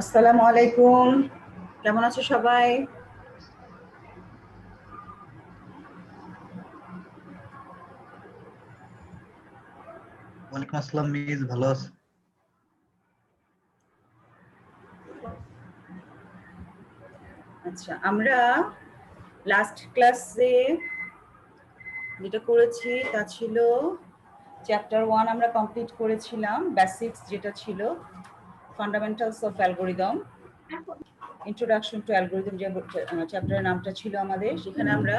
আসসালামু আলাইকুম, কেমন আছো সবাই? ওয়ালাইকুম আসসালাম মিস, ভালো আছো? আচ্ছা, আমরা লাস্ট ক্লাসে যেটা করেছি তা ছিল চ্যাপ্টার 1 আমরা কমপ্লিট করেছিলাম। বেসিক্স যেটা ছিল fundamentals of algorithm, introduction to algorithm যে চ্যাপ্টারের নামটা ছিল আমাদের। সেখানে আমরা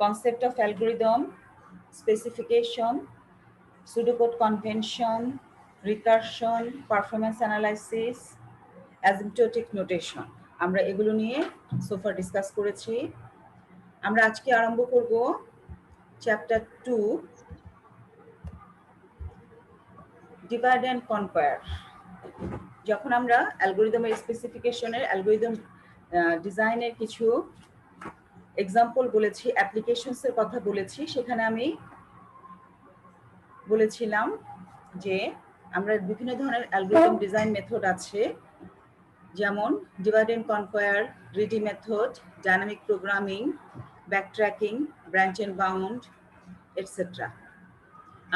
concept of algorithm, specification, pseudocode convention, recursion, performance analysis, asymptotic notation, আমরা এগুলো নিয়ে সোফার ডিসকাস করেছি। আমরা আজকে আরম্ভ করব চ্যাপ্টার 2, ডিভাইড অ্যান্ড কনকোয়ার। যখন আমরা অ্যালগরিদমের স্পেসিফিকেশনের, অ্যালগরিদম ডিজাইনের কিছু এক্সাম্পল বলেছি, অ্যাপ্লিকেশনসের কথা বলেছি, সেখানে আমি বলেছিলাম যে আমরা বিভিন্ন ধরনের অ্যালগরিদম ডিজাইন মেথড আছে, যেমন divide and conquer, greedy method, dynamic programming, backtracking, branch and bound, etcetera.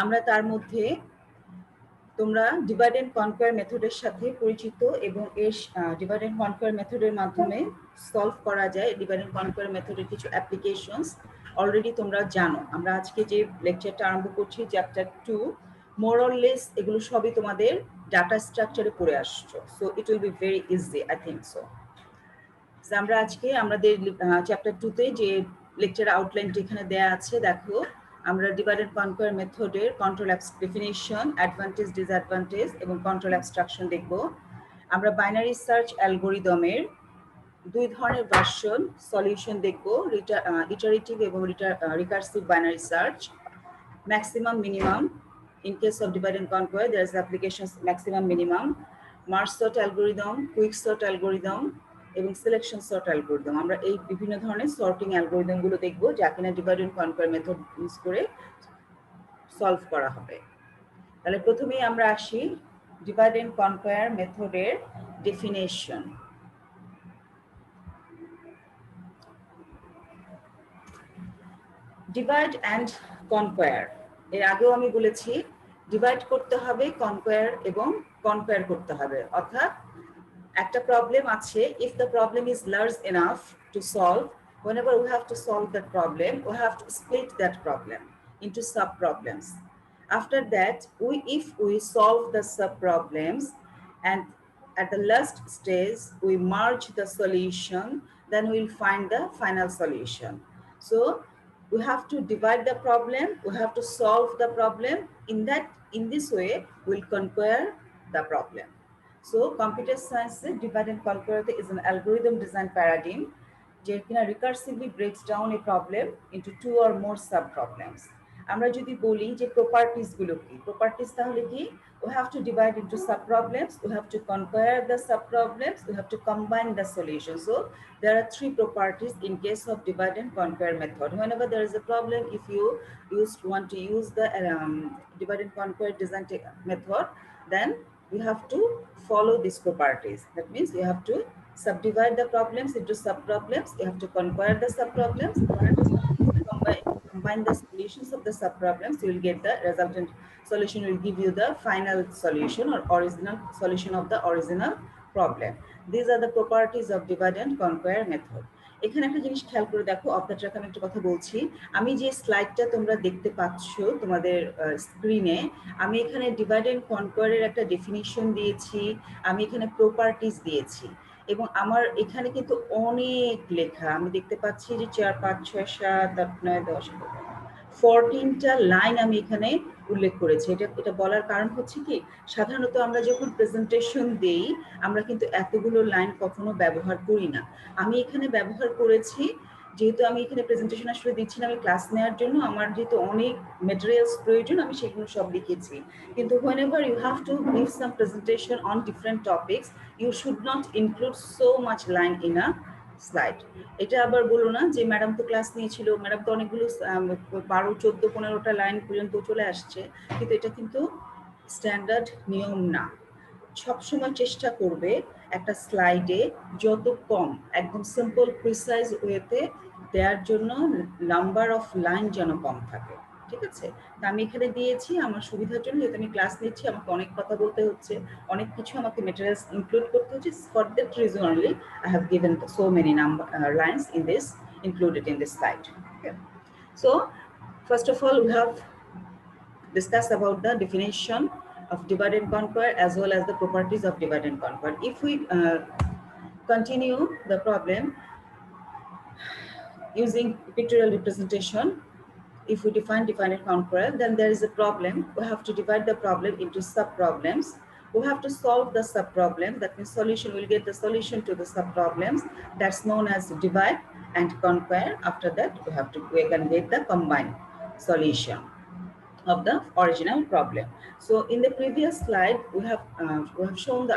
আমরা তার মধ্যে তোমরা ডিভাইড অ্যান্ড কনকোয়ার মেথডের সাথে পরিচিত এবং এর ডিভাইড অ্যান্ড কনকোয়ার মেথডের মাধ্যমে সলভ করা যায় ডিভাইড অ্যান্ড কনকোয়ার মেথডের কিছু অ্যাপ্লিকেশনস অলরেডি তোমরা জানো। আমরা আজকে যে লেকচারটা আরম্ভ করছি চ্যাপ্টার 2, মোর অর লেস এগুলো সবই তোমাদের ডাটা স্ট্রাকচারে পড়ে আসছো, so it will be very easy, I think so. আমরা আজকে আমাদের চ্যাপ্টার 2তে যে লেকচার আউটলাইনটা এখানে দেয়া আছে, দেখো আমরা ডিভাইড অ্যান্ড কনকোয়ার মেথডের কন্ট্রোল ডেফিনিশন, অ্যাডভান্টেজ, ডিসঅ্যাডভান্টেজ এবং কন্ট্রোল অ্যাবস্ট্রাকশন দেখব। আমরা বাইনারি সার্চ অ্যালগরিদমের দুই ধরনের ভার্সন সলিউশন দেখব, ইটারেটিভ এবং recursive binary search, maximum minimum. In case of divide and conquer, there is applications maximum minimum, merge sort algorithm, quick sort algorithm এবং selection sort algorithm. আমরা এই বিভিন্ন ধরনের সর্টিং অ্যালগরিদম গুলো দেখবো যা কিনা divide and conquer method use করে সলভ করা হবে। তাহলে প্রথমেই আমরা আসি ডিভাইড এন্ড কনকোয়ার মেথডের ডেফিনেশন। ডিভাইড অ্যান্ড কনকোয়ার, এর আগেও আমি বলেছি ডিভাইড করতে হবে কনকোয়ার এবং কনকোয়ার করতে হবে, অর্থাৎ একটা প্রবলেম আছে, if the problem is large enough to solve, whenever we have to solve that problem, we have to split that problem into sub problems. After that, if we solve the sub problems and at the last stage we merge the solution, then we'll find the final solution. So we have to divide the problem, we have to solve the problem. In this way we'll conquer the problem. So computer science divide and conquer is an algorithm design paradigm that recursively breaks down a problem into two or more sub problems. আমরা যদি বলি যে properties গুলো কি, properties তাহলে কি, we have to divide into sub problems, we have to conquer the sub problems, we have to combine the solution. So there are three properties in case of divide and conquer method. Whenever there is a problem, if you want to use the divide and conquer design method, then you have to follow these properties. That means you have to subdivide the problems into sub problems, you have to conquer the sub problems, combine the solutions of the sub problems, you will get the resultant solution, will give you the final solution or original solution of the original problem. These are the properties of divide and conquer method. এখানে একটা জিনিস খেয়াল করে দেখো, of the track আমি একটা কথা বলছি, আমি যে স্লাইডটা তোমরা দেখতে পাচ্ছ তোমাদের স্ক্রিনে, আমি এখানে ডিভাইড এন্ড কনকোয়ারের একটা ডেফিনিশন দিয়েছি, আমি এখানে প্রপার্টিজ দিয়েছি এবং আমার এখানে কিন্তু অনেক লেখা আমি দেখতে পাচ্ছি যে 4, 5, 6, 7, 8, 9, 10, 14টা লাইন আমি এখানে উল্লেখ করেছি। এটা বলার কারণ হচ্ছে কি, সাধারণত আমরা যখন প্রেজেন্টেশন দেই আমরা কিন্তু এতগুলো লাইন কখনো ব্যবহার করি না। আমি এখানে ব্যবহার করেছি, যেহেতু আমি এখানে প্রেজেন্টেশন আসলে দিচ্ছি না, আমি ক্লাস নেওয়ার জন্য আমার যেহেতু অনেক মেটেরিয়ালস প্রয়োজন, আমি সেগুলো সব লিখেছি। কিন্তু whenever you have to give some presentation on different topics, you should not include so much line in a slide. এটা আবার বলো না যে ম্যাডাম তো ক্লাস নিয়েছিল, ম্যাডাম তো অনেকগুলো 12, 14, 15টা লাইন পর্যন্ত চলে আসছে, কিন্তু এটা কিন্তু স্ট্যান্ডার্ড নিয়ম না। সবসময় চেষ্টা করবে একটা স্লাইডে যত কম, একদম সিম্পল প্রিসাইজ ওয়েতে দেওয়ার জন্য নাম্বার অফ লাইন যেন কম থাকে, ঠিক আছে? তা আমি এখানে দিয়েছি আমার সুবিধার জন্য, যেহেতু আমি ক্লাস নিচ্ছি, আমাকে অনেক কথা বলতে হচ্ছে, অনেক কিছু আমাকে মেটেরিয়ালস ইনক্লুড করতে হচ্ছে। For that reason only I have given so many lines in this, included in this slide. Okay. So first of all, we have discussed about the definition of divide and conquer as well as the properties of divide and conquer. If we continue the problem using pictorial representation, if we define divide and conquer, then there is a problem. We have to divide the problem into sub-problems. We have to solve the sub-problem. That means solution, we'll get the solution to the sub-problems. That's known as divide and conquer. After that, we can get the combined solution of the original problem. So in the previous slide,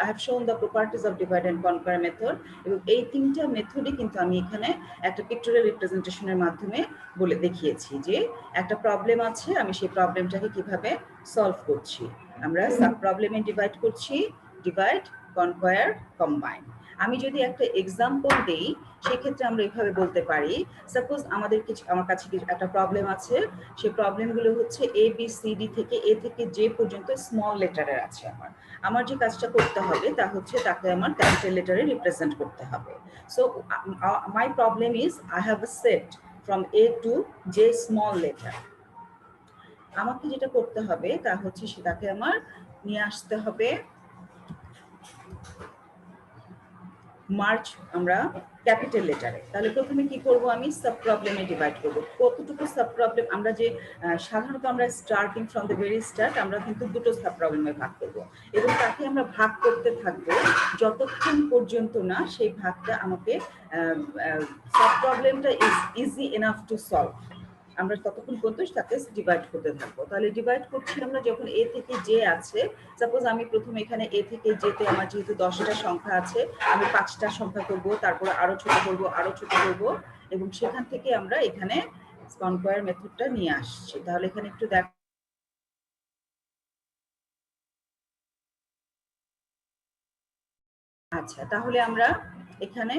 I have shown the properties of divide and conquer method. এবং এই তিনটা মেথডই কিন্তু আমি এখানে একটা pictorial রিপ্রেজেন্টেশনের মাধ্যমে বলে দেখিয়েছি যে একটা প্রবলেম আছে, আমি সেই প্রবলেমটাকে কিভাবে সলভ করছি। আমরা সাব প্রবলেমে ডিভাইড করছি, ডিভাইড, কনকোয়ার, কম্বাইন। আমি যদি একটা এক্সাম্পল দেই, সেক্ষেত্রে আমরা এভাবে বলতে পারি, সাপোজ আমার কাছে একটা প্রবলেম আছে, সেই প্রবলেমগুলো হচ্ছে এ বি সি ডি থেকে এ থেকে জে পর্যন্ত স্মল লেটারের আছে। আমার যে কাজটা করতে হবে তা হচ্ছে তাকে আমার ক্যাপিটাল লেটারে রিপ্রেজেন্ট করতে হবে। So my problem is I have a set from A to J small letter. আমাকে যেটা করতে হবে তা হচ্ছে সেটাকে আমার নিয়ে আসতে হবে মার্চ আমরা ক্যাপিটাল লেটারে। তাহলে প্রথমে কি করব, আমি সাব প্রবলেমে ডিভাইড করব। কতটুকু সাব প্রবলেম, আমরা যে সাধারণত আমরা starting from the very start আমরা কিন্তু দুটো সাব প্রবলেমে ভাগ করব, এবং তাকে আমরা ভাগ করতে থাকবো যতক্ষণ পর্যন্ত না সেই ভাগটা আমাকে সাব প্রবলেমটা is easy enough to solve, আমরা ততক্ষণ পর্যন্ত তাকে ডিভাইড করতে থাকবো। তাহলে ডিভাইড করছি আমরা যখন এ থেকে জে আছে, সাপোজ আমি প্রথমে এখানে এ থেকে জেতে আমার যেহেতু 10টা সংখ্যা আছে, আমি 5টা সংখ্যা করব, তারপর আরো ছোট করব, আরো ছোট করব, এবং সেখান থেকে আমরা এখানে কনকোয়ার মেথডটা নিয়ে আসছি। তাহলে এখানে একটু দেখ, আচ্ছা তাহলে আমরা এখানে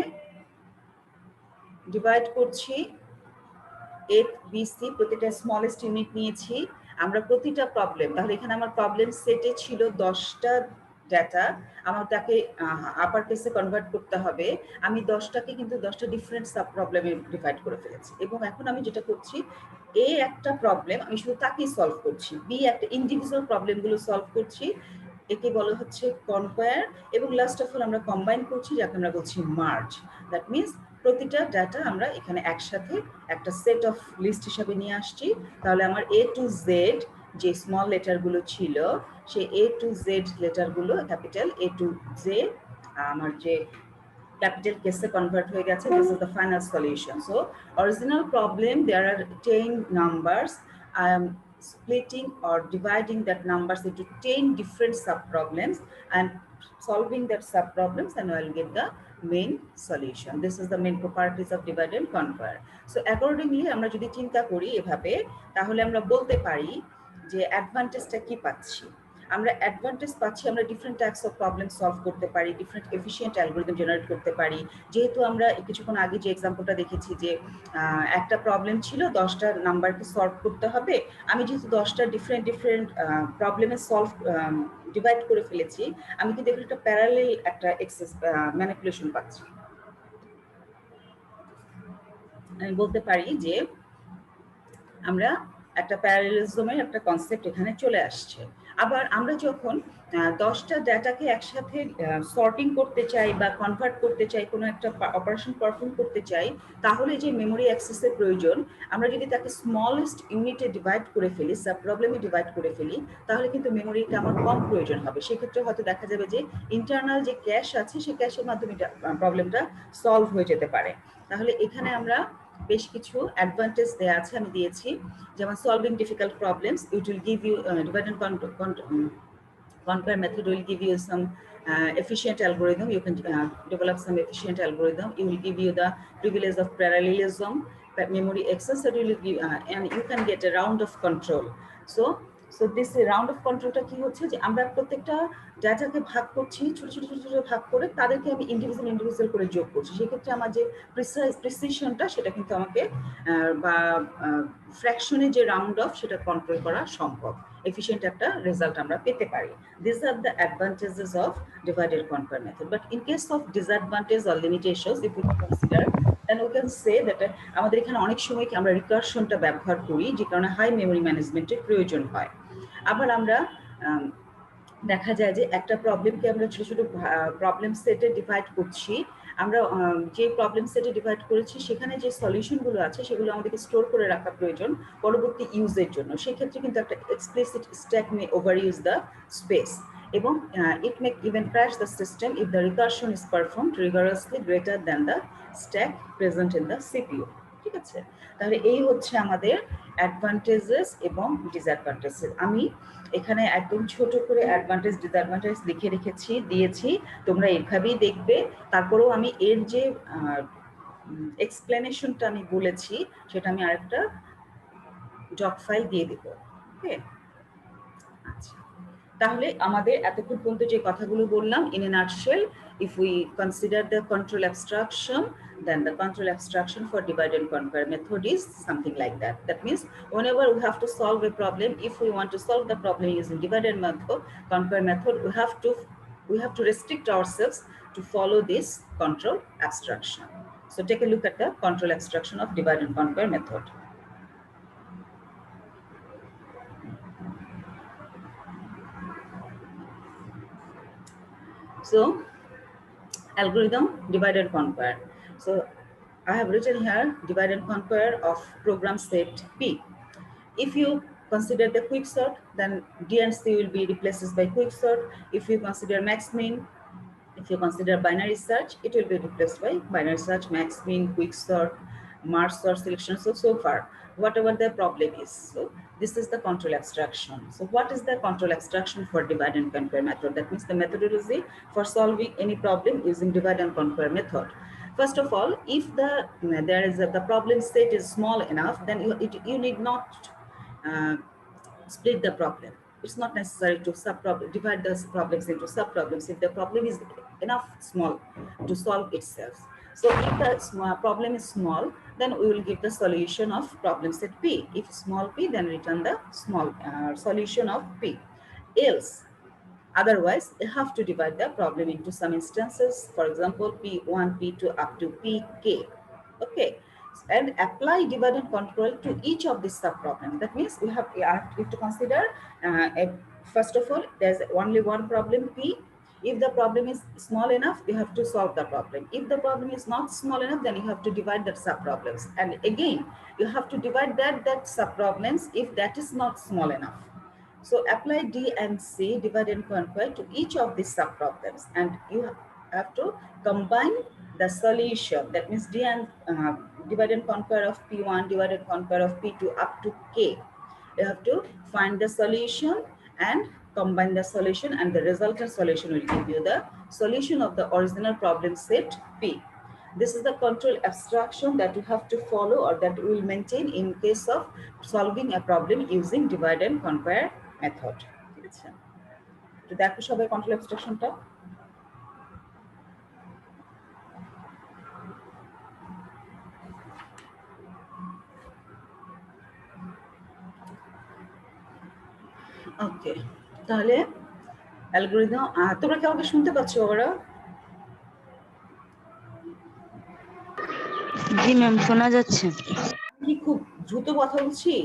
ডিভাইড করছি এ বি সি, প্রতিটা স্মলেস্ট ইউনিট নিয়েছি আমরা প্রতিটা প্রবলেম। তাহলে এখানে আমার প্রবলেম সেটে ছিল 10টা ডেটা, আমার তাকে আপার কেসে কনভার্ট করতে হবে। আমি 10টাকে কিন্তু 10টা ডিফারেন্ট সাব প্রবলেমে ডিভাইড করে ফেলেছি, এবং এখন আমি যেটা করছি, এ একটা প্রবলেম আমি শুধু তাকেই সলভ করছি, বি একটা ইন্ডিভিজুয়াল প্রবলেমগুলো সলভ করছি, একে বলা হচ্ছে কনকোয়ার, এবং লাস্ট অফ অল আমরা কম্বাইন করছি, যাকে আমরা বলছি মার্জ। দ্যাট মিনস প্রতিটা ডাটা আমরা এখানে একসাথে একটা সেট অফ লিস্ট হিসাবে নিয়ে আসছি। তাহলে আমার এ টু জেড যে স্মল লেটারগুলো ছিল, সেই এ টু জেড লেটারগুলো ক্যাপিটাল এ টু জে আমার যে capital case convert হয়ে গেছে। This is the final solution. So original problem, there are 10 numbers. I am splitting or dividing that numbers into 10 different sub problems and solving that sub problems, and I will get the main solution. This is the main properties of divide and conquer. So accordingly আমরা যদি চিন্তা করি এভাবে, তাহলে আমরা বলতে পারি যে অ্যাডভান্টেজটা কি পাচ্ছি। আমরা অ্যাডভান্টেজ পাচ্ছি, আমরা different types of problem solve করতে পারি, ডিফারেন্ট এফিশিয়েন্ট অ্যালগরিদম জেনারেট করতে পারি। যেহেতু আমরা কিছুক্ষণ আগে যে এক্সাম্পলটা দেখেছি যে একটা প্রবলেম ছিল 10টা নাম্বারকে সলভ করতে হবে, আমি যেহেতু 10টা ডিফারেন্ট প্রবলেমে সলভ ডিভাইড করে ফেলেছি, আমি কিন্তু এখানে একটা প্যারালেল একটা এক্সেস ম্যানিপুলেশন পাচ্ছি। আমি বলতে পারি যে আমরা একটা প্যারালেলিজমের একটা কনসেপ্ট এখানে চলে আসছে। আবার আমরা যখন 10টা ডাটাকে একসাথে সর্টিং করতে চাই বা কনভার্ট করতে চাই, কোনো একটা অপারেশন পারফর্ম করতে চাই, তাহলে যে মেমোরি অ্যাক্সেসের প্রয়োজন, আমরা যদি তাকে স্মলেস্ট ইউনিটে ডিভাইড করে ফেলি, সাব প্রবলেমে ডিভাইড করে ফেলি, তাহলে কিন্তু মেমোরিটা আমার কম প্রয়োজন হবে। সেক্ষেত্রে হয়তো দেখা যাবে যে ইন্টারনাল যে ক্যাশ আছে সেই ক্যাশের মাধ্যমে প্রবলেমটা সলভ হয়ে যেতে পারে। তাহলে এখানে আমরা বেশ কিছু অ্যাডভান্টেজ দেওয়া আছে, আমি দিয়েছি, যেমন solving difficult problems, it will give you divide and conquer method will give you some efficient algorithm. You can develop some efficient algorithm. It will give you the privilege of parallelism, memory access, that will give, and you can get a round of control. So this round of controlটা কি হচ্ছে যে আমরা প্রত্যেকটা ডাটাকে ভাগ করছি, ছোট ছোট ছোট ছোট ভাগ করে তাদেরকে আমি ইন্ডিভিজুয়াল করে যোগ করছি। সেক্ষেত্রে আমার যে প্রিসিশনটা সেটা কিন্তু আমাকে বা ফ্র্যাকশনে যে রাউন্ড অফ সেটা কন্ট্রোল করা সম্ভব, এফিশিয়েন্ট একটা রেজাল্ট আমরা পেতে পারি। These are the advantages of divide and conquer method. But in case of disadvantage or limitations, if we consider, then we can say that আমাদের এখানে অনেক সময় কি আমরা রিকারশনটা ব্যবহার করি, যে কারণে হাই মেমোরি ম্যানেজমেন্টের প্রয়োজন হয়। আবার আমরা দেখা যায় যে একটা প্রবলেমকে আমরা ছোট ছোট প্রবলেম সেটে ডিভাইড করছি, আমরা যে প্রবলেম সেটে ডিভাইড করেছি সেখানে যে সলিউশনগুলো আছে সেগুলো আমাদেরকে স্টোর করে রাখা প্রয়োজন পরবর্তী ইউজের জন্য। সেক্ষেত্রে কিন্তু একটা explicit stack may over use the space, এবং it may even crash the system if the recursion is performed rigorously greater than the stack present in the CPU. ঠিক আছে, তাহলে এই হচ্ছে আমাদের অ্যাডভান্টেজেস এবং ডিসঅ্যাডভান্টেজেস। আমি এখানে একদম ছোট করে অ্যাডভান্টেজ ডিসঅ্যাডভান্টেজ লিখে রেখেছি, দিয়েছি, তোমরা এভাবেই দেখবে। তারপরেও আমি এর যে এক্সপ্লেনেশনটা আমি বলেছি সেটা আমি আরেকটা ডক ফাইল দিয়ে দেবো। ওকে, আচ্ছা, তাহলে আমাদের এতক্ষণ পর্যন্ত যে কথাগুলো বললাম, in a nutshell, if we consider the control abstraction, then the control abstraction for divide and conquer method is something like that. That means whenever we have to solve a problem, if we want to solve the problem using divide and conquer method, we have to restrict ourselves to follow this control abstraction. So take a look at the control abstraction of divide and conquer method. So algorithm divide and conquer. So I have written here divide and conquer of program set P. If you consider the quicksort, then D and C will be replaced by quicksort. If you consider max min, if you consider binary search, it will be replaced by binary search, max min, quicksort, merge sort, selection, so far, whatever the problem is. So this is the control abstraction. So what is the control abstraction for divide and conquer method? That means the methodology for solving any problem using divide and conquer method. First of all, if the problem set is small enough, then you need not split the problem. It's not necessary to divide the problems into sub-problems if the problem is enough small to solve itself. So if the problem is small, then we will give the solution of problem set P. If small p, then return the small solution of P. Else, otherwise, you have to divide the problem into some instances, for example, P1, P2 up to Pk. Okay, and apply divide and control to each of these sub-problems. That means you have to consider, first of all, there's only one problem P. If the problem is small enough, you have to solve the problem. If the problem is not small enough, then you have to divide that sub-problems. And again, you have to divide that sub-problems if that is not small enough. So apply D and C, divide and conquer, to each of these sub-problems. And you have to combine the solution. That means D and divide and conquer of P1, divide and conquer of P2 up to K. You have to find the solution and combine the solution, and the resultant solution will give you the solution of the original problem set P. This is the control abstraction that you have to follow, or that we will maintain in case of solving a problem using divide and conquer method. ঠিক আছে, তো দেখো সবাই control অ্যাবস্ট্রাকশনটা। ওকে, তাহলে algorithm, তোমরা কি আমাকে শুনতে পাচ্ছ? ওরা জি ম্যাম, শোনা যাচ্ছে। কি খুব দ্রুত কথা বলছি?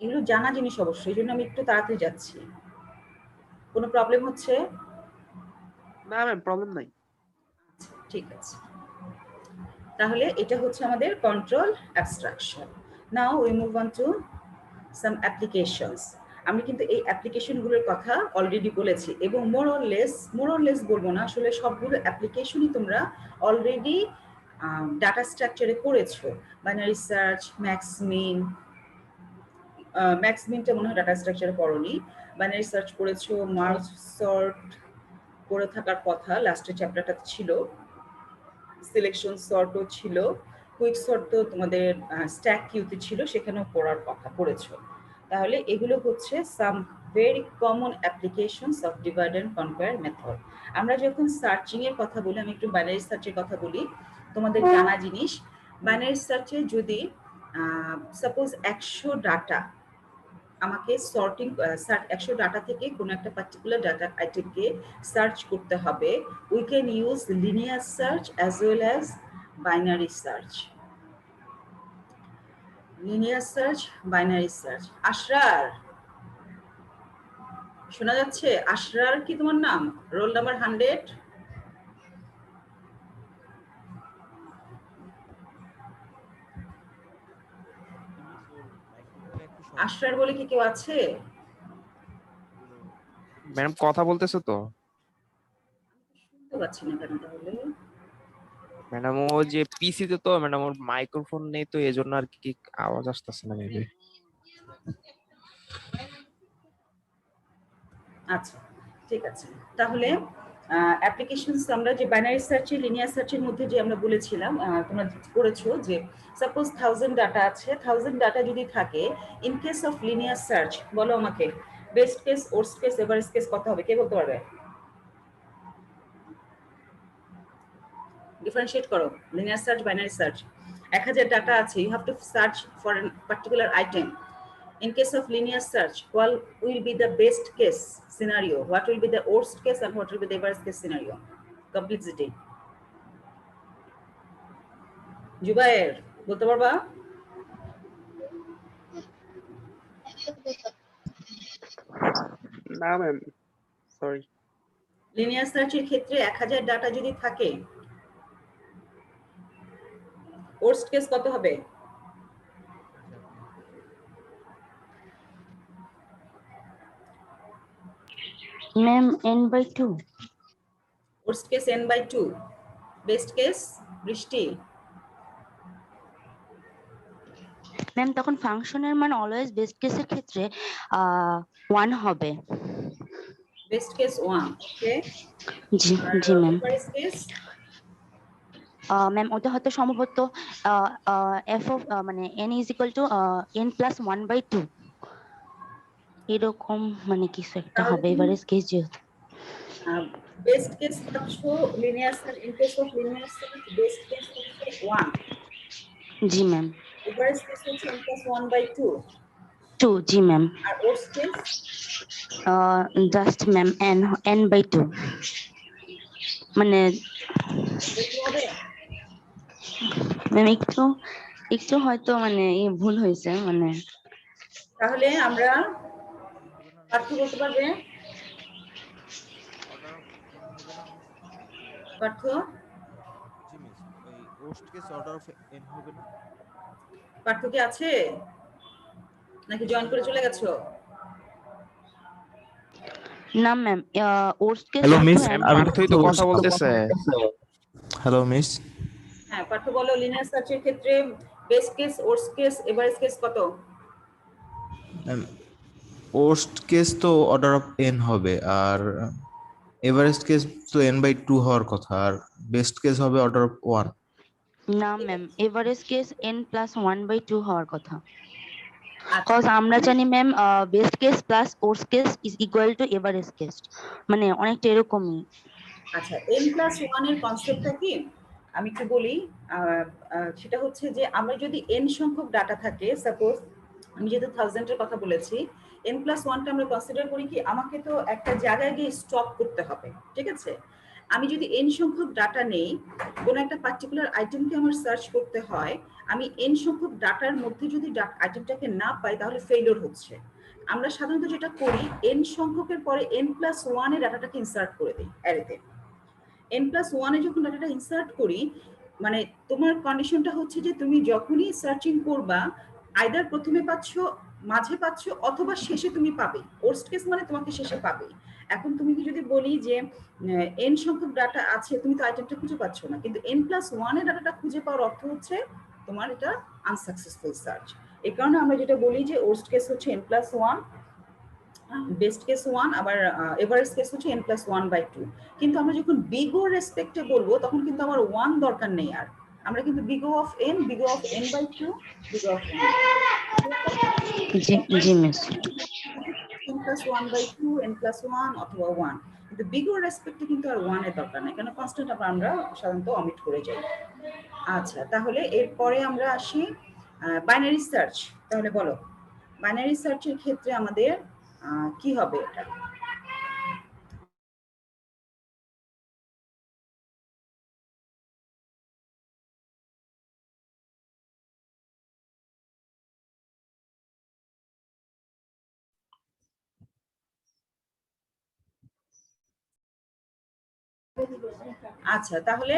এগুলো জানা জিনিস অবশ্যই, এই জন্য আমি একটু তাড়াতাড়ি যাচ্ছি। কোনো প্রবলেম হচ্ছে? না ম্যাম, প্রবলেম নাই। ঠিক আছে, তাহলে এটা হচ্ছে আমাদের control abstraction. Now we move on to some applications. আমি কিন্তু এই অ্যাপ্লিকেশনগুলোর কথা অলরেডি বলেছি এবং মোর অর লেস বলবো না, আসলে সবগুলো অ্যাপ্লিকেশনই তোমরা অলরেডি ডাটা স্ট্রাকচারে করেছো। বাইনারি সার্চ, ম্যাক্সমিনটা মনে হয় ডাটা স্ট্রাকচারে পড়োনি। বাইনারি সার্চ করেছো, মার্জ সর্ট করে থাকার কথা, লাস্টের চ্যাপ্টারটা ছিল। সিলেকশন সর্টও ছিল, কুইক সর্ট তো তোমাদের স্ট্যাক কিউতে ছিল, সেখানেও পড়ার কথা পড়েছো। তাহলে এগুলো হচ্ছে some very common applications of divide and conquer method. আমরা যখন সার্চিং এর কথা বলি, আমি একটু বাইনারি সার্চের কথা বলি, তোমাদের জানা জিনিস। বাইনারি সার্চে যদি সাপোজ 100 ডাটা আমাকে সর্টিং 100 ডাটা থেকে কোনো একটা পার্টিকুলার ডাটা আইটেমকে সার্চ করতে হবে, we can use linear search as well as binary search. Linear search, binary search. Ashrar, শোনা যাচ্ছে? আশরার কি তোমার নাম? Roll number 100? আশরার বলে কি কেউ আছে? ম্যাডাম কথা বলতেছে তো। শুনতে পাচ্ছি না কেন তাহলে? ম্যাডাম ও যে পিসিতে তো ম্যাডাম ওর মাইক্রোফোন নেই, তো এজন্য আর কি আওয়াজ আসতেছে না মেবি। আচ্ছা, ঠিক আছে। তাহলে অ্যাপ্লিকেশনস আমরা যে বাইনারি সার্চে, লিনিয়ার সার্চের মধ্যে যে আমরা বলেছিলাম, তোমরা করেছো যে সাপোজ 1000 ডাটা আছে, 1000 ডাটা যদি থাকে, in case of linear search, বলো আমাকে best case, worst case, average case কত হবে? কে বলতে পারবে? ডিফারেন্সিয়েট করো linear search, binary search. 1000 data আছে, you have to search for a particular item. In case of linear search, what will be the best case scenario? What will be the worst case and what will be the average case scenario? Complexity. Zubair, বলতে পারবা? না ma'am, sorry. Linear সার্চের ক্ষেত্রে 1000 data যদি থাকে, worst case কত হবে? Ma'am n/2। worst case n/2, best case বৃষ্টি। ম্যাম তখন ফাংশনের মান অলওয়েজ বেস্ট কেসের ক্ষেত্রে 1 হবে। বেস্ট কেস 1, ওকে। জি জি ম্যাম। এভারেজ কেস ম্যাম ওটা হয়তো সম্ভবত f অফ মানে n = n + 1/2 এরকম মানে কিছু একটা হবে এভারেজ কেস যেহেতু। বেস্ট কেস পাচ্ছো linear search, in case of linear search best case হচ্ছে 1, জি ম্যাম। এভারেজ কেস হচ্ছে n + 1/2, 2। জি ম্যাম। আর worst case just ma'am n/2 মানে হবে। ম্যাম একটু হয়তো মানে ভুল হয়েছে মানে। তাহলে আমরা পার্থ বলতে পারবে? পার্থ, জি মিস, ওই worst case order of n হবে না? পার্থ কি আছে নাকি জয়েন করে চলে গেছো? না ma'am worst case hello miss, পার্থই তো কথা বলতেছে। Hello miss. হ্যাঁ, পার্থ বলো লিনিয়ার সার্চের ক্ষেত্রে best case, worst case, average case কত? ওর্স্ট কেস তো অর্ডার অফ এন হবে, আর এভারেস্ট কেস তো n/2 হওয়ার কথা, আর বেস্ট কেস হবে অর্ডার অফ 1। না ম্যাম এভারেজ কেস n + 1/2 হওয়ার কথা। কজ আমরা জানি ma'am best case plus worst case is equal to average case, মানে অনেকটা এরকমই। আচ্ছা, n + 1 এর কনসেপ্টটা কি আমি একটু বলি। সেটা হচ্ছে যে আমরা যদি n সংখ্যক ডাটা থাকে, সাপোজ আমি যেহেতু 1000 এর কথা বলেছি, n + 1টা আমরা কনসিডার করি কি আমাকে তো একটা জায়গায় গিয়ে স্টপ করতে হবে, ঠিক আছে? আমি যদি n সংখ্যক ডাটা নেই, কোনো একটা পার্টিকুলার আইটেমকে আমার সার্চ করতে হয়, আমি n সংখ্যক ডাটার মধ্যে যদি আইটেমটাকে না পাই তাহলে ফেলিওর হচ্ছে। আমরা সাধারণত যেটা করি n সংখ্যকের পরে n+1 এ ডাটাটাকে ইনসার্ট করে দিই অ্যারেতে। n+1 এ যখন ডাটাটা ইনসার্ট করি মানে তোমার কন্ডিশনটা হচ্ছে যে তুমি যখনই সার্চিং করবা আইদার প্রথমে পাচ্ছ, মাঝে পাচ্ছ, অথবা শেষে তুমি পাবে। ওয়ার্স্ট কেস মানে তোমাকে শেষে পাবে। এখন তুমি কি যদি বলি যে n সংখ্যক ডাটা আছে, তুমি তো আইটেমটা খুঁজে পাচ্ছ না, কিন্তু n+1 এর ডাটাটা খুঁজে পাওয়ার অর্থ হচ্ছে তোমার এটা আনসাকসেসফুল সার্চ। এই কারণে আমরা যেটা বলি যে ওয়ার্স্ট কেস হচ্ছে n+1, বেস্ট কেস 1, আবার এভারেস্ট কেস হচ্ছে n+1/2। কিন্তু আমরা যখন বিগ ও রেসপেক্টে বলবো তখন কিন্তু আমার 1 দরকার নেই আর, আমরা কিন্তু big of n, big of n/2, big of n, G miss. n+1/2, n+1 অথবা 1, কিন্তু বিগ ও রেসপেক্টে কিন্তু আর 1 এর দরকার নেই, কারণ কনস্ট্যান্ট আমরা সাধারণত অমিট করে যাই। আচ্ছা, তাহলে এরপরে আমরা আসি বাইনারি সার্চ। তাহলে বলো বাইনারি সার্চের ক্ষেত্রে আমাদের কি হবে এটা? আচ্ছা, তাহলে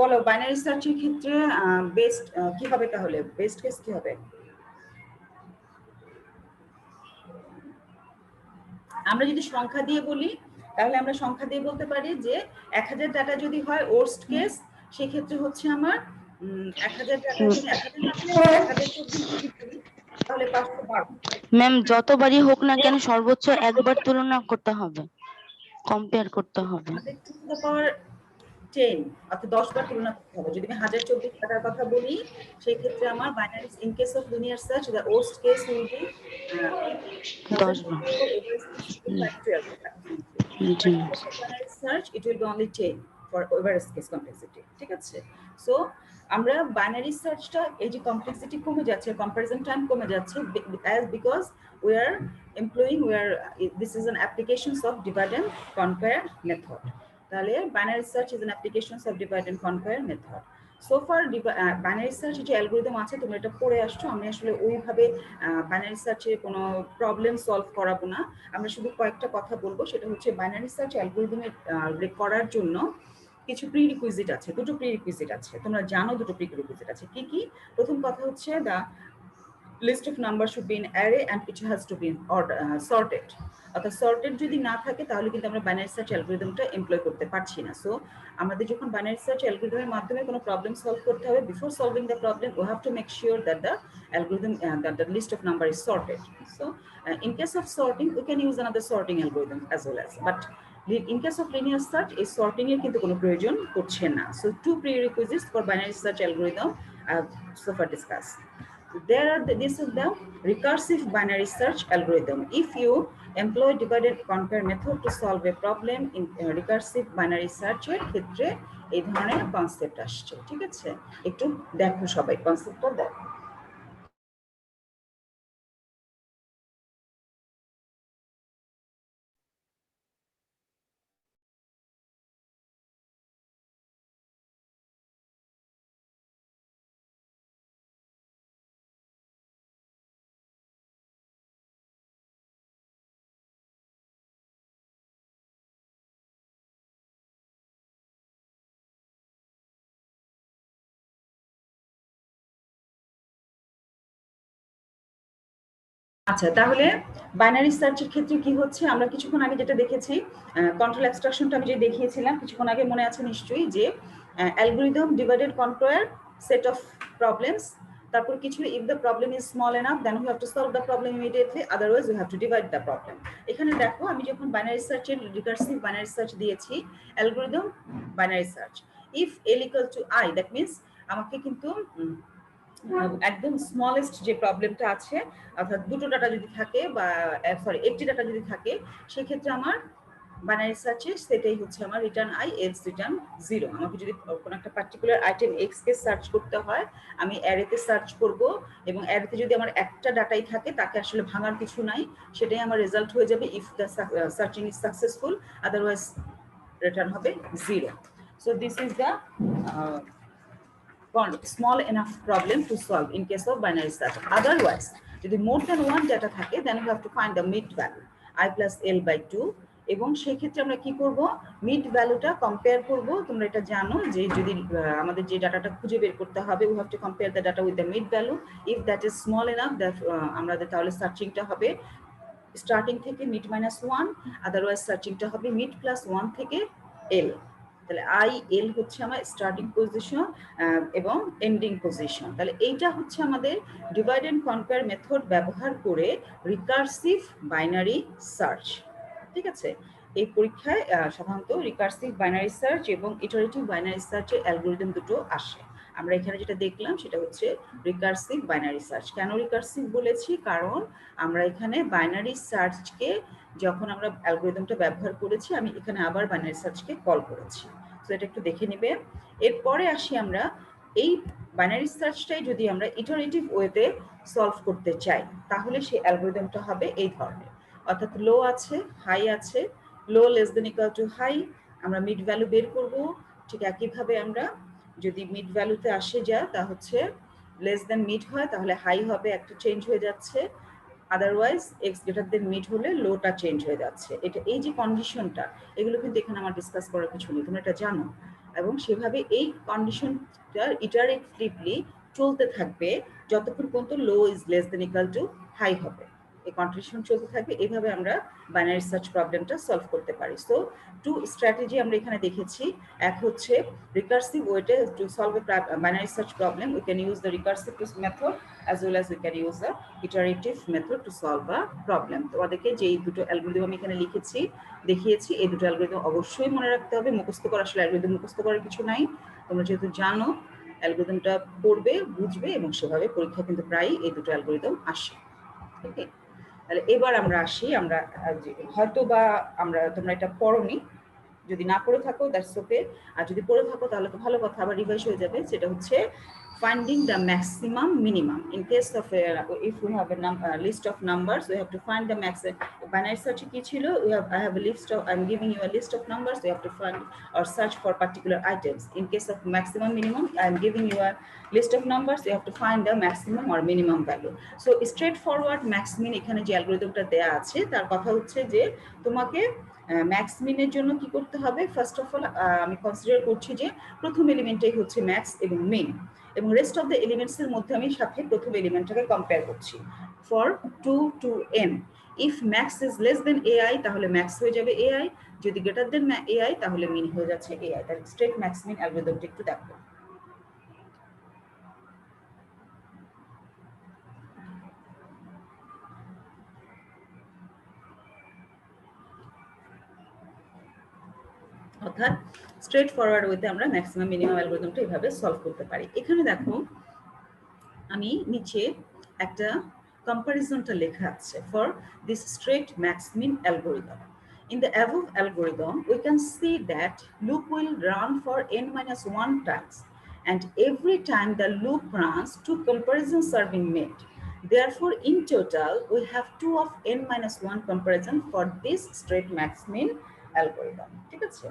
বলো বাইনারি সার্চের ক্ষেত্রে বেস্ট কি হবে? তাহলে বেস্ট কেস কি হবে? আমরা যদি সংখ্যা দিয়ে বলি তাহলে আমরা সংখ্যা দিয়ে বলতে পারি যে 1000 ডাটা যদি হয় ওয়ার্স্ট কেস, সেই ক্ষেত্রে হচ্ছে আমার 1000 ডাটা যদি 1024 তাহলে 512। ম্যাম যতবারই হোক না কেন সর্বোচ্চ একবার তুলনা করতে হবে, কম্পেয়ার করতে হবে। 10 অর্থাৎ 10 বার তুলনা করতে হবে। যদি আমি 1024 ডাটার কথা বলি সেই ক্ষেত্রে আমার binary in case of linear search the worst case will be 10 bar. G binary search it will be only 10 for Everest case complexity. ঠিক আছে? সো আমরা বাইনারি সার্চটা এই যে কমপ্লেক্সিটি কমে যাচ্ছে, কম্পারিজন টাইম কমে যাচ্ছে, because we are this is an applications of divide and conquer method. তাহলে binary search is an applications of divide and conquer method. So far binary search যে algorithm আছে তোমরা এটা পড়ে আসছো, আমি আসলে ওইভাবে বাইনারি সার্চে কোনো প্রবলেম সলভ করাবো না, আমরা শুধু কয়েকটা কথা বলবো। সেটা হচ্ছে বাইনারি সার্চ অ্যালগরিদমের করার জন্য কিছু প্রিরিকুইজিট আছে, দুটো প্রিরিকুইজিট আছে, তোমরা জানো দুটো প্রিরিকুইজিট আছে কি কি? প্রথম কথা হচ্ছে দা list of numbers should be in array and it has to be sorted. অর্থাৎ সর্টেড যদি না থাকে তাহলে কিন্তু আমরা বাইনারি সার্চ অ্যালগরিদমটা এমপ্লয় করতে পারছি না। সো আমাদের যখন বাইনারি সার্চ অ্যালগরিদমের মাধ্যমে কোনো প্রবলেম সলভ করতে হবে, before solving the problem we have to make sure that the algorithm that the list of number is sorted. So in case of sorting we can use another sorting algorithm as well as, but in case of linear search এই sorting এর কিন্তু কোনো প্রয়োজন পড়ছে না। So two prerequisites for binary search algorithm so far discussed. This is the recursive binary search algorithm. If you employ divide and conquer method to solve a problem in recursive binary search এর ক্ষেত্রে এই ধরনের concept আসছে। ঠিক আছে, একটু দেখো সবাই কনসেপ্টটা দেখো। আচ্ছা, তাহলে বাইনারি সার্চের ক্ষেত্রে কি হচ্ছে, আমরা কিছুক্ষণ আগে যেটা দেখেছি কন্ট্রোল অ্যাবস্ট্রাকশনটা আমি যে দেখিয়েছিলাম কিছুক্ষণ আগে, মনে আছে নিশ্চয়ই, যে algorithm divided conquer set of problems, তারপর কিছু if the problem is small enough then we have to solve the problem immediately, otherwise we have to divide the problem. এখানে দেখো আমি যখন বাইনারি সার্চের রিকার্সিভ বাইনারি সার্চ দিয়েছি algorithm binary search, if L equal to I, that means আমাকে কিন্তু একদম smallest যে প্রবলেমটা আছে, অর্থাৎ দুটো ডাটা যদি থাকে বা একটি ডাটা যদি থাকে, সেক্ষেত্রে আমার বাইনারি সার্চে সেটাই হচ্ছে আমার রিটার্ন আই এলস রিটার্ন 0। আমাকে যদি কোনো একটা পার্টিকুলার আইটেম এক্স কে সার্চ করতে হয় আমি অ্যারেতে সার্চ করব, এবং অ্যারেতে যদি আমার একটা ডাটাই থাকে তাকে আসলে ভাঙার কিছু নাই, সেটাই আমার রেজাল্ট হয়ে যাবে if the searching is successful, otherwise return হবে 0। So this is the small enough problem to solve in case of binary search. Otherwise, যদি more than one data থাকে, then you have to find the mid value I plus L by 2. এবং সেক্ষেত্রে আমরা কি করব, mid ভ্যালুটা compare করব। তোমরা এটা জানো যে যদি আমাদের যে ডাটাটা খুঁজে বের করতে হবে, we have to compare the data with the mid value. If that is small enough, that আমাদের তাহলে সার্চিংটা হবে স্টার্টিং থেকে মিড মাইনাস 1, আদারওয়াইজ সার্চিংটা হবে মিড প্লাস 1 থেকে এল। তাহলে আই এল হচ্ছে আমার স্টার্টিং পজিশন এবং এন্ডিং পজিশন। তাহলে এইটা হচ্ছে আমাদের ডিভাইড এন্ড কনকোয়ার মেথড ব্যবহার করে রিকার্সিভ বাইনারি সার্চ। ঠিক আছে, এই পরীক্ষায় সাধারণত রিকার্সিভ বাইনারি সার্চ এবং ইটারেটিভ বাইনারি সার্চের অ্যালগোরিদম দুটো আসে। আমরা এখানে যেটা দেখলাম সেটা হচ্ছে রিকার্সিভ বাইনারি সার্চ। কেন রিকার্সিভ বলেছি, কারণ আমরা এখানে বাইনারি সার্চকে যখন আমরা অ্যালগোরিদমটা ব্যবহার করেছি, আমি এখানে আবার বাইনারি সার্চকে কল করেছি। তো এটা একটু দেখে নিবে। এরপরে আসি আমরা এই বাইনারি সার্চটাই যদি আমরা ইটারেটিভ ওয়েতে সলভ করতে চাই, তাহলে সেই অ্যালগোরিদমটা হবে এই ধরনের, অর্থাৎ লো আছে, হাই আছে, low less than equal to high, আমরা মিড ভ্যালু বের করব। ঠিক একইভাবে আমরা যদি মিড ভ্যালুতে আসে যা, তা হচ্ছে লেস দেন মিড হয় তাহলে হাই হবে, একটা চেঞ্জ হয়ে যাচ্ছে, otherwise x greater than mid হলে লোটা চেঞ্জ হয়ে যাচ্ছে। এটা এই যে কন্ডিশনটা, এগুলো কিন্তু এখানে আমার ডিসকাস করার কিছু নেই, তোমরা এটা জানো। এবং সেভাবে এই কন্ডিশনটা ইটারেটিভলি চলতে থাকবে যতক্ষণ পর্যন্ত low is less than equal to high হবে। এই কন্ডিশন চলতে থাকবে, এইভাবে আমরা বাইনারি সার্চ প্রবলেমটা সলভ করতে পারি। সো টু স্ট্র্যাটেজি আমরা এখানে দেখেছি। এক হচ্ছে রিকার্সিভ ওয়েতে to solve a binary search problem, we can use the recursive method as well as we can use the iterative method to solve a problem. তোমাদেরকে যে এই দুটো অ্যালগরিদম আমি এখানে লিখেছি, দেখিয়েছি, এই দুটো অ্যালগরিদম অবশ্যই মনে রাখতে হবে। মুখস্থ করা, আসলে অ্যালগরিদম মুখস্থ করার কিছু নাই, তোমরা যেহেতু জানো অ্যালগরিদমটা পড়বে, বুঝবে এবং সেভাবে পরীক্ষা কিন্তু প্রায়ই এই দুটো অ্যালগরিদম আসে। ওকে, তাহলে এবার আমরা আসি, আমরা হয়তো বা তোমরা এটা পড়োনি, যদি না পড়ে থাকো দ্যাটস ওকে, আর যদি পড়ে থাকো তাহলে তো ভালো কথা, আবার রিভাইজ হয়ে যাবে। সেটা হচ্ছে finding the maximum minimum in case of if we have a list of numbers, we have to find the maximum. Binary search ki chilo, I have a list of, I'm giving you a list of numbers, you have to find or search for particular items. In case of maximum minimum, I'm giving you a list of numbers, you have to find the maximum or minimum value. So straightforward max min এখানে যে অ্যালগরিদমটা দেয়া আছে তার কথা হচ্ছে যে তোমাকে max মিনের জন্য কি করতে হবে, ফার্স্ট অফ অল আমি কনসিডার করছি যে প্রথম এলিমেন্টটাই হচ্ছে ম্যাক্স এবং মিন, এবং রেস্ট অফ দ্য এলিমেন্টসের মধ্যে আমি সাথে প্রথম এলিমেন্টটাকে কম্পেয়ার করছি। For 2 to n, if max is less then ai তাহলে ম্যাক্স হয়ে যাবে ai, যদি গ্রেটার দেন ai তাহলে মিন হয়ে যাচ্ছে ai। তাহলে স্ট্রেট ম্যাক্স মিন অ্যালগরিদমটা একটু দেখো। অর্থাৎ স্ট্রেট ফরওয়ার্ড ওয়েতে আমরা ম্যাক্সিমাম মিনিমাম অ্যালগরিদমটা এইভাবে সলভ করতে পারি। এখানে দেখো আমি নিচে একটা কম্পারিজনটা লেখা আছে for this straight max mean algorithm. In the above algorithm, we can see that loop will run for n-1 times, and every time the loop runs, 2 comparisons are being made. Therefore, in total, we have 2 of n-1 comparison for this straight max min algorithm. ঠিক আছে,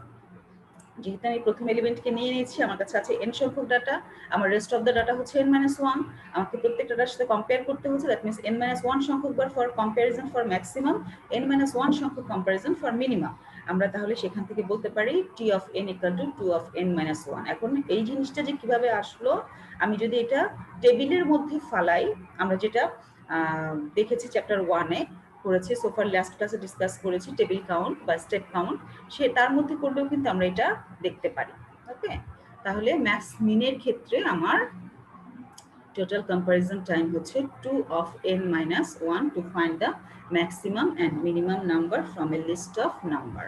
যেহেতু আমি প্রথম এলিমেন্টকে নিয়ে নিয়েছি, আমার কাছে আছে n সংখ্যক ডাটা, আমার রেস্ট অফ দ্য ডাটা হচ্ছে n-1, আমাকে প্রত্যেকটা ডাটার সাথে কম্পেয়ার করতে হচ্ছে, দ্যাট মিনস n-1 সংখ্যক বার for comparison for maximum, n-1 সংখ্যক কম্প্যারিজন ফর মিনিমাম। আমরা তাহলে সেখান থেকে বলতে পারি t of n equal to 2 of n-1। এখন এই জিনিসটা যে কিভাবে আসলো, আমি যদি এটা টেবিলের মধ্যে ফালাই, আমরা যেটা দেখেছি চ্যাপ্টার 1-এ করেছি, সোফার লাস্ট ক্লাসে ডিসকাস করেছি টেবিল কাউন্ট বা স্টেপ কাউন্ট, সে তার মধ্যে করলেও কিন্তু আমরা এটা দেখতে পারি। ওকে, তাহলে ম্যাক্স মিনের ক্ষেত্রে আমার টোটাল কম্পারিজন টাইম হচ্ছে 2 of n-1 to find the maximum and minimum number from a list of number.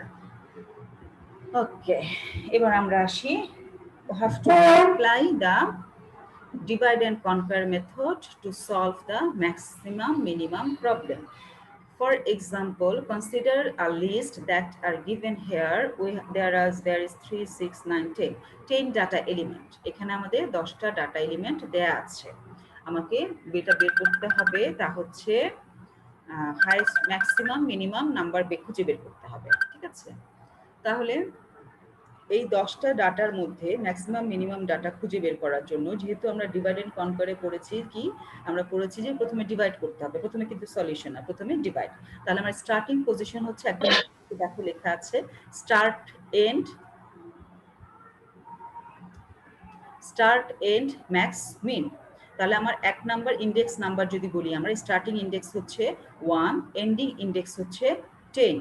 ওকে, এবার আমরা আসি, we have to apply the divide and conquer method to solve the maximum minimum problem. For example, consider a list that are given here. There is 3, 6, 9, 10 data element. এখানে আমাদের 10টা data element দেয়া আছে। আমাকে যেটা বের করতে হবে তা হচ্ছে হাইয়েস্ট ম্যাক্সিমাম মিনিমাম নাম্বার খুঁজে বের করতে হবে। ঠিক আছে, তাহলে এই 10টা ডাটার মধ্যে ম্যাক্সিমাম মিনিমাম ডাটা খুঁজে বের করার জন্য, যেহেতু আমরা ডিভাইড এন্ড কনকোয়ারে পড়েছি কি, আমরা পড়েছি যে প্রথমে ডিভাইড করতে হবে, প্রথমে কিন্তু সলিউশন না, প্রথমে ডিভাইড। তাহলে আমার স্টার্টিং পজিশন হচ্ছে একদম দেখো লেখা আছে স্টার্ট এন্ড ম্যাক্স মিন। তাহলে আমার 1 নাম্বার ইন্ডেক্স নাম্বার যদি বলি, আমরা স্টার্টিং ইন্ডেক্স হচ্ছে 1, এন্ডিং ইন্ডেক্স হচ্ছে 10।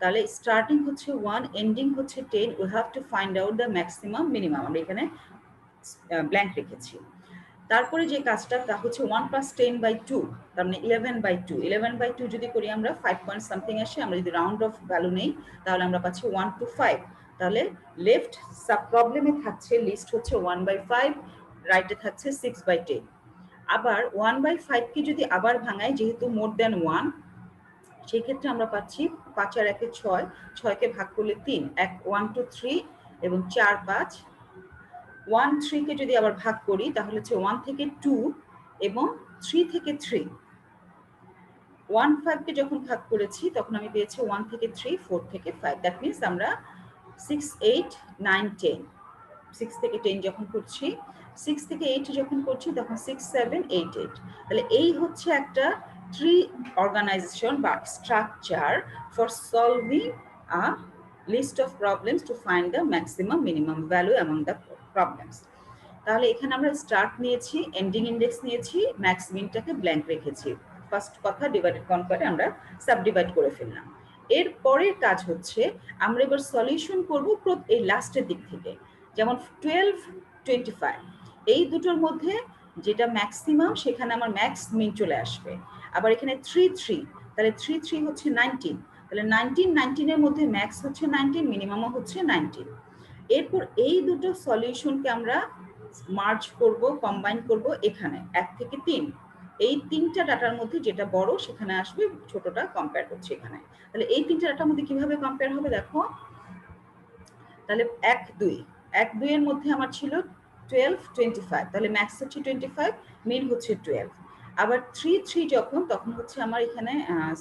তাহলে স্টার্টিং হচ্ছে 1, এন্ডিং হচ্ছে 10, we have to find out the maximum minimum. আমরা এখানে ব্ল্যাঙ্ক রেখেছি। তারপরে যে কাজটা তা হচ্ছে 1 + 10/2, তার মানে 11/2। 11/2 যদি করি আমরা 5 পয়েন্ট সামথিং আসে। আমরা যদি রাউন্ড অফ ভ্যালু নেই তাহলে আমরা পাচ্ছি 1 to 5। তাহলে লেফট সাব প্রবলেমে থাকছে লিস্ট হচ্ছে 1/5, রাইটে থাকছে 6/10। আবার 1/5 কে যদি আবার ভাঙাই, যেহেতু মোর দ্যান 1, সেই ক্ষেত্রে আমরা পাচ্ছি 5 আর 1 6, 6 কে ভাগ করলে 3, 1 to 3 এবং 4 5। 1 3 কে যদি আবার ভাগ করি তাহলে হচ্ছে 1 থেকে 2 এবং 3 থেকে 3। 1 5 কে যখন ভাগ করেছি তখন আমি পেয়েছি 1 থেকে 3, 4 থেকে 5। দ্যাট মিনস আমরা 6 8 9 10, 6 থেকে 10 যখন করছি, 6 থেকে 8 যখন করছি তখন 6 7 8 8। তাহলে এই হচ্ছে একটা ট্রি অর্গানাইজেশন বা structure for solving a list of problems to find the maximum minimum value among the problems. তাহলে এখানে আমরা স্টার্ট নিয়েছি, এন্ডিং ইন্ডেক্স নিয়েছি, ম্যাক্স মিনটাকে ব্ল্যাঙ্ক রেখেছি। ফার্স্ট কথা ডিভাইডেড কনকোয়ারে আমরা সাব ডিভাইড করে ফেললাম। এর পরের কাজ হচ্ছে আমরা এবার সলিউশন করব এই লাস্টের দিক থেকে। যেমন 12 25, এই দুটোর মধ্যে যেটা ম্যাক্সিমাম সেখানে আমার ম্যাক্স মিন চলে আসবে। আবার এখানে 3 3, তাহলে 3 3 হচ্ছে 19, তাহলে 19 19 এর মধ্যে ম্যাক্স হচ্ছে 19, মিনিমামও হচ্ছে 19। এরপর এই দুটো সলিউশনকে আমরা মার্জ করব, কম্বাইন করব এখানে 1 থেকে 3। এই 3টা ডাটার মধ্যে যেটা বড় সেখানে আসবে, ছোটটা কম্পেয়ার করছি এখানে। তাহলে এই 3টা ডাটার মধ্যে কিভাবে কম্পেয়ার হবে দেখো। তাহলে 1 2 এর মধ্যে আমার ছিল 12 25, তাহলে ম্যাক্স হচ্ছে 25, মিন হচ্ছে 12। আবার 3 3 যখন, তখন হচ্ছে আমার এখানে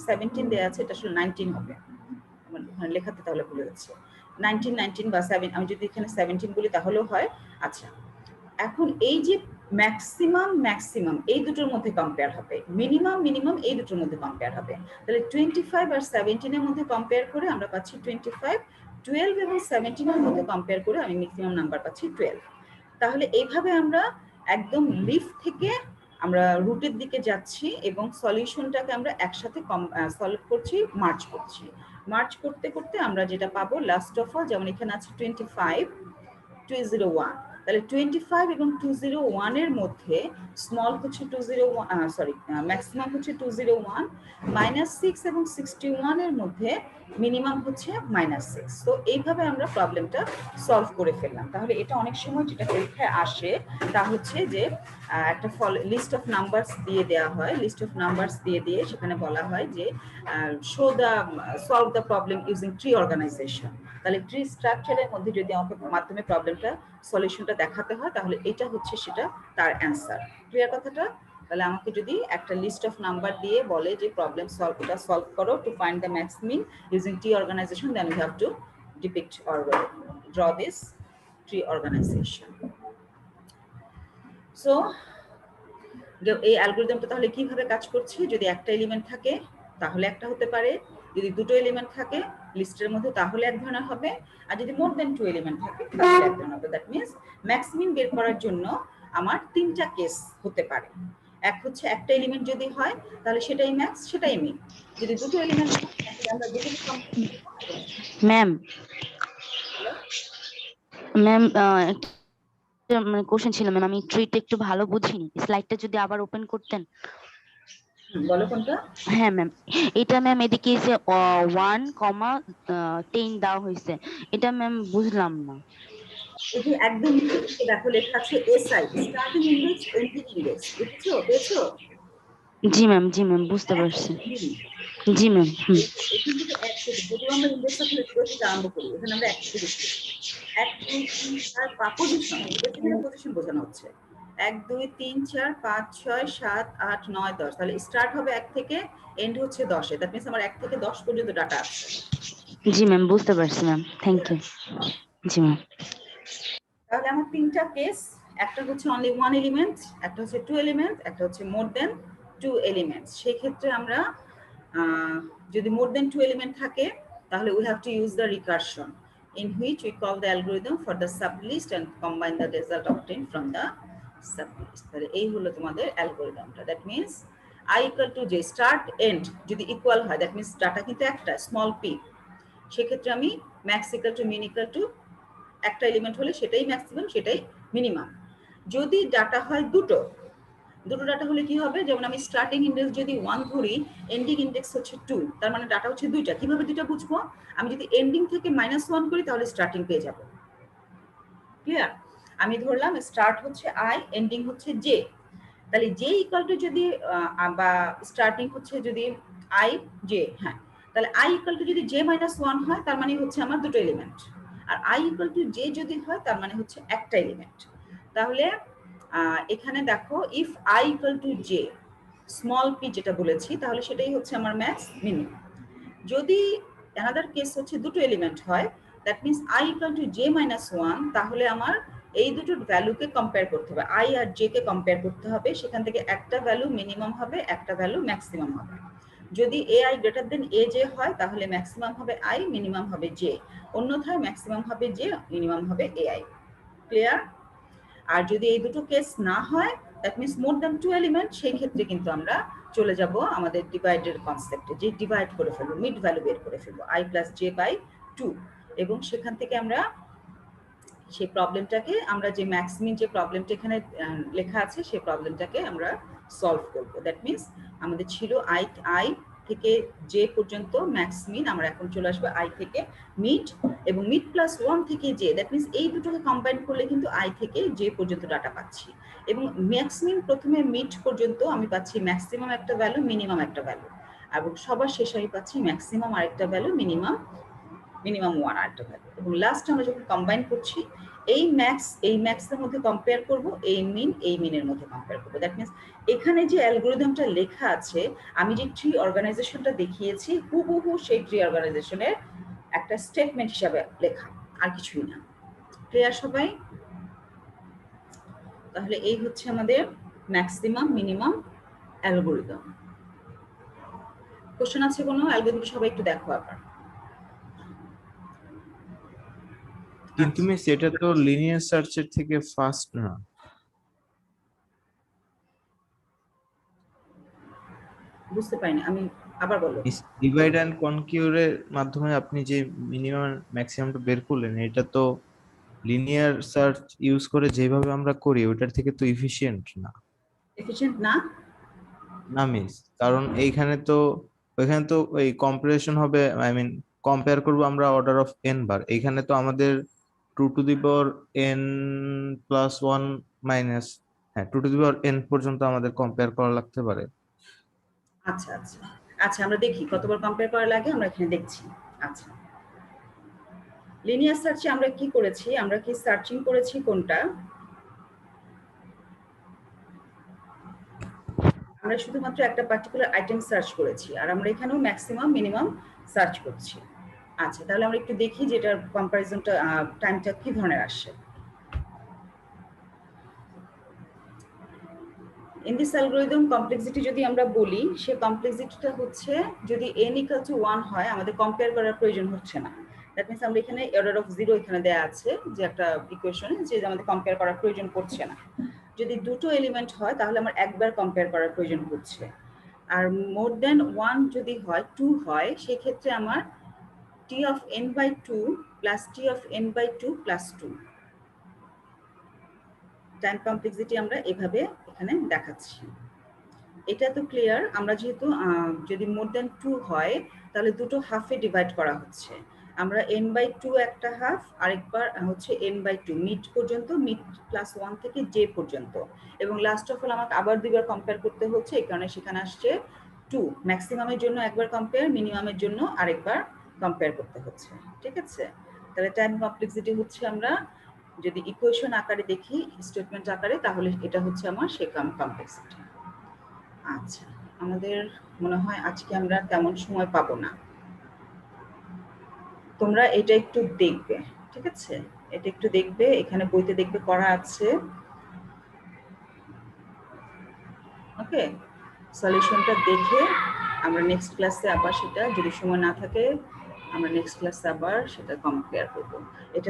17 দেয়া আছে, এটা আসলে 19 হবে, আমার লেখাতে তাহলে ভুলে যাচ্ছে। 19 19 বা 7, আমি যদি এখানে 17 বলি তাহলেও হয়। আচ্ছা, এখন এই যে ম্যাক্সিমাম এই দুটোর মধ্যে কম্পেয়ার হবে, মিনিমাম এই দুটোর মধ্যে কম্পেয়ার হবে। তাহলে 25 আর 17 এর মধ্যে কম্পেয়ার করে আমরা পাচ্ছি 25, 12 এবং 17 এর মধ্যে কম্পেয়ার করে আমি ম্যাক্সিমাম নাম্বার পাচ্ছি 12। তাহলে এইভাবে আমরা একদম লিফ থেকে আমরা রুটের দিকে যাচ্ছি এবং সলিউশনটাকে আমরা একসাথে সলভ করছি, মার্চ করতে করতে আমরা যেটা পাবো লাস্ট অফ অল, যেমন এখানে আছে 25 201। তাহলে 25 এবং 201 এর মধ্যে স্মল হচ্ছে 201, সরি ম্যাক্সিমাম হচ্ছে 201, -6 এবং 61 এর মধ্যে মিনিমাম হচ্ছে -6। তো এইভাবে আমরা প্রবলেমটা সলভ করে ফেললাম। তাহলে এটা অনেক সময় যেটা পরীক্ষায় আসে তা হচ্ছে যে একটা লিস্ট অফ নাম্বারস দিয়ে দেওয়া হয়, লিস্ট অফ নাম্বারস দিয়ে সেখানে বলা হয় যে solve the problem using tree organization. তাহলে ট্রি স্ট্রাকচারের মধ্যে যদি আমাকে মাধ্যমে প্রবলেমটা সলিউশনটা দেখাতে হয় তাহলে এটা হচ্ছে সেটা তার অ্যান্সার। ক্লিয়ার কথাটা? তাহলে আমাকে যদি একটা লিস্ট অফ নাম্বার দিয়ে বলে যে প্রবলেম সলভ করো to find the max min using tree organization, then we have to depict or draw this tree organization. So এই অ্যালগরিদমটা তাহলে কিভাবে কাজ করছে, যদি একটা এলিমেন্ট থাকে তাহলে একটা হতে পারে, যদি দুটো এলিমেন্ট থাকে লিস্টের মধ্যে তাহলে এক ধরনের হবে, আর যদি মোর দেন 2 এলিমেন্ট থাকে তাহলে এক ধরনের হবে। দ্যাট মিনস ম্যাক্সিমিন বের করার জন্য আমার 3টা কেস হতে পারে। এক হচ্ছে একটা এলিমেন্ট যদি হয় তাহলে সেটাই ম্যাক্স, সেটাই মিন। যদি দুটো এলিমেন্ট হয় তাহলে আমরা দুটোকে ম্যাম মানে কোশ্চেন ছিল ম্যাম, আমি ট্রিটা একটু ভালো বুঝিনি, স্লাইডটা যদি আবার ওপেন করতেন। বলো কোনটা? হ্যাঁ ম্যাম, এটা ম্যাম এদিকে যে 1,10 দেওয়া হয়েছে, এটা ম্যাম বুঝলাম না। এই যে একদম নিচে দেখো লেখা আছে SI, starting index, ending index, পেয়েছো? জি ম্যাম বুঝতে পারছি। জি ম্যাম। এখান থেকে 1 থেকে যদি আমরা ইন্ডেক্স অফ লিটারেসি আরম্ভ করি, এখানে আমরা 1 থেকে লিখছি 1 2 3 4 পজিশন, এখানে পজিশন বোঝানো হচ্ছে 1 2 3 4 5 6 7 8 9 10। তাহলে স্টার্ট হবে 1 থেকে, এন্ড হচ্ছে 10 এ। দ্যাট মিন্স আমার 1 থেকে 10 পর্যন্ত ডাটা আছে। জি ম্যাম বুঝতে পারছি ম্যাম, থ্যাংক ইউ। জি ম্যাম। তাহলে আমার তিনটা কেস, একটা হচ্ছে অনলি ওয়ান এলিমেন্ট, একটা হচ্ছে টু এলিমেন্ট, একটা হচ্ছে মোর দেন টু এলিমেন্টস। সেই ক্ষেত্রে আমরা যদি মোর দেন টু এলিমেন্ট থাকে তাহলে we have to use the recursion in which we call the algorithm for the sublist and combine the result obtained from the sublist. তাহলে এই হলো তোমাদের অ্যালগরিদমটা। That means i equal to j start end যদি equal হয়, that means data কিন্তু একটা small p, সেক্ষেত্রে আমি max equal to min equal to একটা এলিমেন্ট হলে সেটাই ম্যাক্সিমাম, সেটাই মিনিমাম। যদি ডাটা হয় দুটো ডাটা হলে কি হবে, যেমন আমি স্টার্টিং ইন্ডেক্স যদি 1 ধরি, এন্ডিং ইন্ডেক্স হচ্ছে 2, তার মানে ডাটা হচ্ছে দুইটা। কিভাবে দুইটা বুঝবো, আমি যদি এন্ডিং থেকে -1 করি তাহলে স্টার্টিং পেয়ে যাব। ক্লিয়ার? আমি ধরলাম স্টার্ট হচ্ছে i, এন্ডিং হচ্ছে j, তাহলে j ইকুয়াল টু যদি বা স্টার্টিং হচ্ছে যদি i j, হ্যাঁ, তাহলে i ইকুয়াল টু যদি j -1 হয় তার মানে হচ্ছে আমার দুটো এলিমেন্ট, আর i ইকুয়াল টু j যদি হয় তার মানে হচ্ছে একটা এলিমেন্ট। তাহলে এখানে দেখো if i equal to j small p যেটা বলেছি, তাহলে সেটাই হচ্ছে আমার ম্যাক্স মিনিমাম। যদি অ্যানাদার কেস হচ্ছে দুটো এলিমেন্ট হয়, that means i equal to j -1, তাহলে আমার এই দুটোর ভ্যালুকে কম্পেয়ার করতে হবে, i আর j কে কম্পেয়ার করতে হবে, সেখান থেকে একটা ভ্যালু মিনিমাম হবে, একটা ভ্যালু ম্যাক্সিমাম হবে। যদি ai গ্রেটার দেন aj হয় তাহলে ম্যাক্সিমাম হবে i, মিনিমাম হবে j, অন্যথায় ম্যাক্সিমাম হবে j, মিনিমাম হবে ai। ক্লিয়ার? আর যদি এই দুটো কেস না হয়, that means more than two element, সেই ক্ষেত্রে কিন্তু আমরা চলে যাব আমাদের ডিভাইডের কনসেপ্টে, যে ডিভাইড করে ফেলবো, মিড ভ্যালু বের করে ফেলবো i প্লাস j বাই 2, এবং সেখান থেকে আমরা সেই প্রবলেমটাকে, আমরা যে ম্যাক্সিমিন যে প্রবলেমটা এখানে লেখা আছে সেই প্রবলেমটাকে আমরা সলভ করব। দ্যাট মিন্স আমাদের ছিল i থেকে j পর্যন্ত ম্যাক্সমিন, আমরা এখন চলে আসবো i থেকে মিড, এবং মিড প্লাস 1 থেকে j, দ্যাট মিন্স এই দুটোকে কম্বাইন করলে কিন্তু i থেকে j পর্যন্ত ডাটা পাচ্ছি, এবং ম্যাক্সমিন প্রথমে মিড পর্যন্ত আমি পাচ্ছি ম্যাক্সিমাম একটা ভ্যালু, মিনিমাম একটা ভ্যালু, এবং সবার শেষে আমি পাচ্ছি ম্যাক্সিমাম আরেকটা ভ্যালু, মিনিমাম 1 আরেকটা ভ্যালু, এবং লাস্ট আমরা যখন কম্বাইন করছি এই ম্যাক্সের মধ্যে কম্পেয়ার করব, এই মিনের মধ্যে কম্পেয়ার করব। দ্যাট মিন্স এখানে যে অ্যালগরিদমটা লেখা আছে, আমি যে ট্রি অর্গানাইজেশনটা দেখিয়েছি, হুবহু সেই ট্রি অর্গানাইজেশনের একটা স্টেটমেন্ট হিসাবে লেখা, আর কিছুই না। ক্লিয়ার সবাই? তাহলে এই হচ্ছে আমাদের ম্যাক্সিমাম মিনিমাম অ্যালগরিদম। কোশ্চেন আছে কোনো? অ্যালগরিদম সবাই একটু দেখো আবার। কিন্তু মিস এটা তো লিনিয়ার সার্চের থেকে ফাস্ট না। বুঝতে পারিনি, আমি আবার বলো। ডিভাইড এন্ড কনকিউরের মাধ্যমে আপনি যে মিনিমাম ম্যাক্সিমামটা বের করলেন, এটা তো লিনিয়ার সার্চ ইউজ করে যেভাবে আমরা করি ওটার থেকে তো এফিশিয়েন্ট না। এফিশিয়েন্ট না? না মিস, কারণ ওইখানে তো ওই কম্পারিজন হবে, আই মিন কম্পেয়ার করবো আমরা অর্ডার অফ এন বার, এইখানে তো আমাদের 2n+1 মাইনাস, হ্যাঁ 2n পর্যন্ত আমাদের কম্পেয়ার করা লাগতে পারে। আচ্ছা আচ্ছা আচ্ছা, আমরা দেখি কতবার কম্পেয়ার করা লাগে, আমরা এখানে দেখছি। আচ্ছা, লিনিয়ার সার্চে আমরা কি করেছি, আমরা কি সার্চিং করেছি কোনটা, আমরা শুধুমাত্র একটা পার্টিকুলার আইটেম সার্চ করেছি, আর আমরা এখানেও ম্যাক্সিমাম মিনিমাম সার্চ করছি। আচ্ছা, তাহলে আমরা একটু দেখি যে এটার কম্পারিজনটা টাইমটা কি ধরনের আসে। ইন দিস অ্যালগরিদম কমপ্লেক্সিটি যদি আমরা বলি, সে কমপ্লেক্সিটিটা হচ্ছে যদি n = 1 হয় আমাদের কম্পেয়ার করার প্রয়োজন হচ্ছে না। দ্যাট মিন্স আমরা এখানে অর্ডার অফ 0 এখানে দেয়া আছে যে একটা ইকুয়েশনে, যে আমাদের কম্পেয়ার করার প্রয়োজন পড়ছে না। যদি দুটো এলিমেন্ট হয় তাহলে আমার একবার কম্পেয়ার করার প্রয়োজন হচ্ছে, আর মোর দেন 1 যদি হয়, 2 হয়, সেই ক্ষেত্রে আমার t of n/2 plus t of n/2 plus 2 time complexity আমরা এভাবে এখানে দেখাচ্ছি। এটা তো ক্লিয়ার। আমরা যেহেতু যদি মোর দেন 2 হয় তাহলে দুটো হাফে ডিভাইড করা হচ্ছে, আমরা n/2 একটা হাফ, আরেকবার হচ্ছে n/2 মিড পর্যন্ত, মিড প্লাস 1 থেকে j পর্যন্ত, এবং লাস্ট অফ অল আমাকে আবার দুইবার কম্পেয়ার করতে হচ্ছে, এই কারণে সেখানে আসছে 2, ম্যাক্সিমামের জন্য একবার কম্পেয়ার, মিনিমামের জন্য আরেকবার কম্পেয়ার করতে হচ্ছে। ঠিক আছে? তাহলে টাইম কমপ্লেক্সিটি হচ্ছে, আমরা যদি ইকুয়েশন আকারে দেখি, স্টেটমেন্ট আকারে, তাহলে এটা হচ্ছে আমার সেই কমপ্লেক্সিটি। আচ্ছা, আমাদের মনে হয় আজকে আমরা তেমন সময় পাবো না, তোমরা এটা একটু দেখবে, ঠিক আছে? এটা একটু দেখবে, এখানে বইতে দেখবে করা আছে। ওকে, সলিউশনটা দেখে আমরা নেক্সট ক্লাসে আবার সেটা, যদি সময় না থাকে আমরা নেক্সট ক্লাসে আবার সেটা কমপ্লিট করবো। এটা